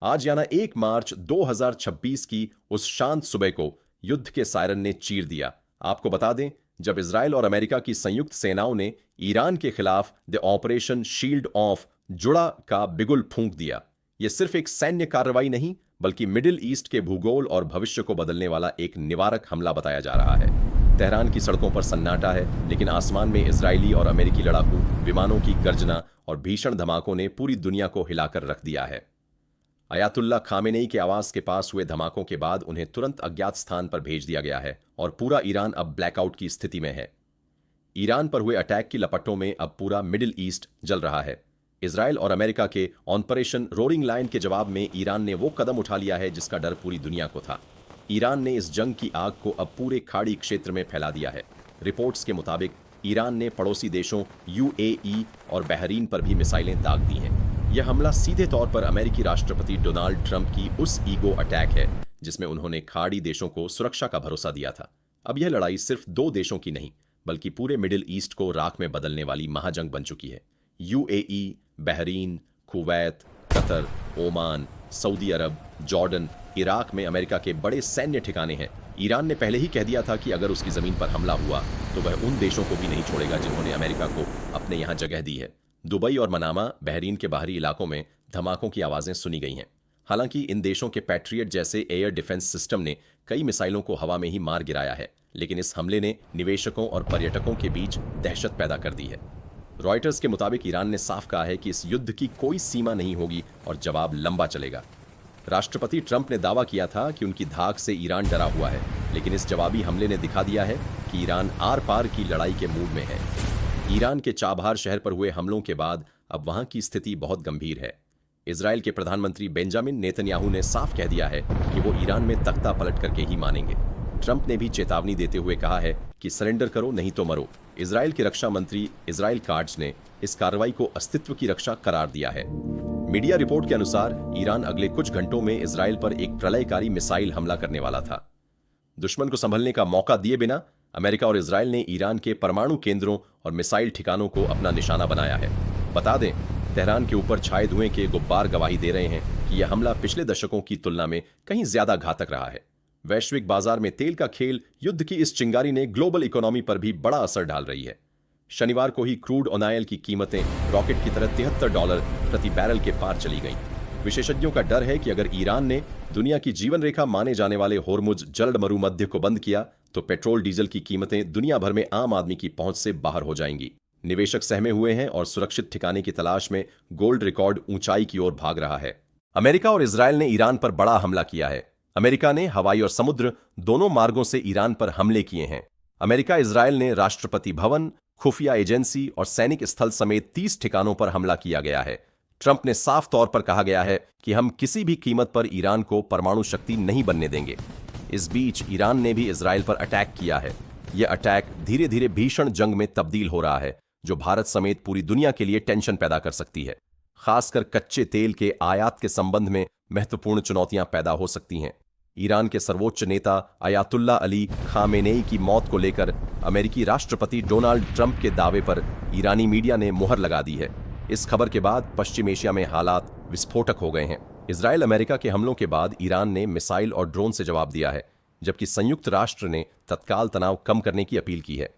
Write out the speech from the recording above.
आज यानी 1 मार्च 2026 की उस शांत सुबह को युद्ध के सायरन ने चीर दिया। आपको बता दें, जब इजराइल और अमेरिका की संयुक्त सेनाओं ने ईरान के खिलाफ द ऑपरेशन शील्ड ऑफ जुड़ा का बिगुल फूंक दिया। यह सिर्फ एक सैन्य कार्रवाई नहीं, बल्कि मिडिल ईस्ट के भूगोल और भविष्य को बदलने वाला एक निवारक हमला बताया जा रहा है। तेहरान की सड़कों पर सन्नाटा है, लेकिन आसमान में इजरायली और अमेरिकी लड़ाकू विमानों की गर्जना और भीषण धमाकों ने पूरी दुनिया को हिलाकर रख दिया है। अयातुल्ला खामेनेई के आवास के पास हुए धमाकों के बाद उन्हें तुरंत अज्ञात स्थान पर भेज दिया गया है और पूरा ईरान अब ब्लैकआउट की स्थिति में है। ईरान पर हुए अटैक की लपटों में अब पूरा मिडिल ईस्ट जल रहा है। इजराइल और अमेरिका के ऑपरेशन रोरिंग लायन के जवाब में ईरान ने वो कदम उठा लिया है जिसका डर पूरी दुनिया को था। ईरान ने इस जंग की आग को अब पूरे खाड़ी क्षेत्र में फैला दिया है। रिपोर्ट्स के मुताबिक ईरान ने पड़ोसी देशों यूएई और बहरीन पर भी मिसाइलें दाग दी हैं। यह हमला सीधे तौर पर अमेरिकी राष्ट्रपति डोनाल्ड ट्रंप की उस ईगो अटैक है जिसमें उन्होंने खाड़ी देशों को सुरक्षा का भरोसा दिया था। अब यह लड़ाई सिर्फ 2 देशों की नहीं, बल्कि पूरे मिडिल ईस्ट को राख में बदलने वाली महाजंग बन चुकी है। UAE, Bahrain, Kuwait, Qatar, Oman, Saudi Arab, Jordan, Iraq में अमेरिका के बड़े सैन्य ठिकाने हैं। ईरान ने पहले ही कह दिया था कि अगर उसकी जमीन पर हमला हुआ तो वह उन देशों को भी नहीं छोड़ेगा जिन्होंने अमेरिका को अपने यहां जगह दी है। दुबई और मनामा, बहरीन के बाहरी इलाकों में धमाकों की आवाजें सुनी गई हैं। हालांकि इन देशों के पैट्रियट जैसे एयर डिफेंस सिस्टम ने कई मिसाइलों को हवा में ही मार गिराया है, लेकिन इस हमले ने निवेशकों और पर्यटकों के बीच दहशत पैदा कर दी है। रॉयटर्स के मुताबिक ईरान ने साफ कहा है कि इस युद्ध की कोई सीमा नहीं होगी और जवाब लंबा चलेगा। राष्ट्रपति ट्रंप ने दावा किया था कि उनकी धाक से ईरान डरा हुआ है, लेकिन इस जवाबी हमले ने दिखा दिया है कि ईरान आर पार की लड़ाई के मूड में है। ईरान के चाबहार शहर पर हुए हमलों के बाद अब वहां की स्थिति बहुत गंभीर है। इजराइल के प्रधानमंत्री बेंजामिन नेतन्याहू ने साफ कह दिया है कि वो ईरान में तख्ता पलट करके ही मानेंगे। ट्रंप ने भी चेतावनी देते हुए कहा है कि सरेंडर करो नहीं तो मरो। इजराइल के रक्षा मंत्री इजराइल काट्ज ने इस कार्रवाई को अस्तित्व की रक्षा करार दिया है। मीडिया रिपोर्ट के अनुसार ईरान अगले कुछ घंटों में इजराइल पर एक प्रलयकारी मिसाइल हमला करने वाला था। दुश्मन को संभलने का मौका दिए बिना अमेरिका और इजराइल ने ईरान के परमाणु केंद्रों और मिसाइल ठिकानों को अपना निशाना बनाया है। बता दें, तेहरान के ऊपर छाए धुएं के गुब्बार गवाही दे रहे हैं कि यह हमला पिछले दशकों की तुलना में कहीं ज्यादा घातक रहा है। वैश्विक बाजार में तेल का खेल, युद्ध की इस चिंगारी ने ग्लोबल इकोनॉमी पर भी बड़ा असर डाल रही है। शनिवार को ही क्रूड ऑयल की कीमतें रॉकेट की तरह $73 प्रति बैरल के पार चली गईं। विशेषज्ञों का डर है कि अगर ईरान ने दुनिया की जीवन रेखा माने जाने वाले होर्मुज जल मरुमध्य को बंद किया तो पेट्रोल डीजल की कीमतें दुनिया भर में आम आदमी की पहुंच से बाहर हो जाएंगी। निवेशक सहमे हुए हैं और सुरक्षित ठिकाने की तलाश में गोल्ड रिकॉर्ड ऊंचाई की ओर भाग रहा है। अमेरिका और इजराइल ने ईरान पर बड़ा हमला किया है। अमेरिका ने हवाई और समुद्र दोनों मार्गों से ईरान पर हमले किए हैं। अमेरिका इजराइल ने राष्ट्रपति भवन, खुफिया एजेंसी और सैनिक स्थल समेत 30 ठिकानों पर हमला किया गया है। ट्रंप ने साफ तौर पर कहा गया है कि हम किसी भी कीमत पर ईरान को परमाणु शक्ति नहीं बनने देंगे। इस बीच ईरान ने भी इजराइल पर अटैक किया है। यह अटैक धीरे धीरे भीषण जंग में तब्दील हो रहा है, जो भारत समेत पूरी दुनिया के लिए टेंशन पैदा कर सकती है। खासकर कच्चे तेल के आयात के संबंध में महत्वपूर्ण चुनौतियां पैदा हो सकती हैं। ईरान के सर्वोच्च नेता अयातुल्ला अली खामेनेई की मौत को लेकर अमेरिकी राष्ट्रपति डोनाल्ड ट्रंप के दावे पर ईरानी मीडिया ने मुहर लगा दी है। इस खबर के बाद पश्चिम एशिया में हालात विस्फोटक हो गए हैं। इजराइल अमेरिका के हमलों के बाद ईरान ने मिसाइल और ड्रोन से जवाब दिया है, जबकि संयुक्त राष्ट्र ने तत्काल तनाव कम करने की अपील की है।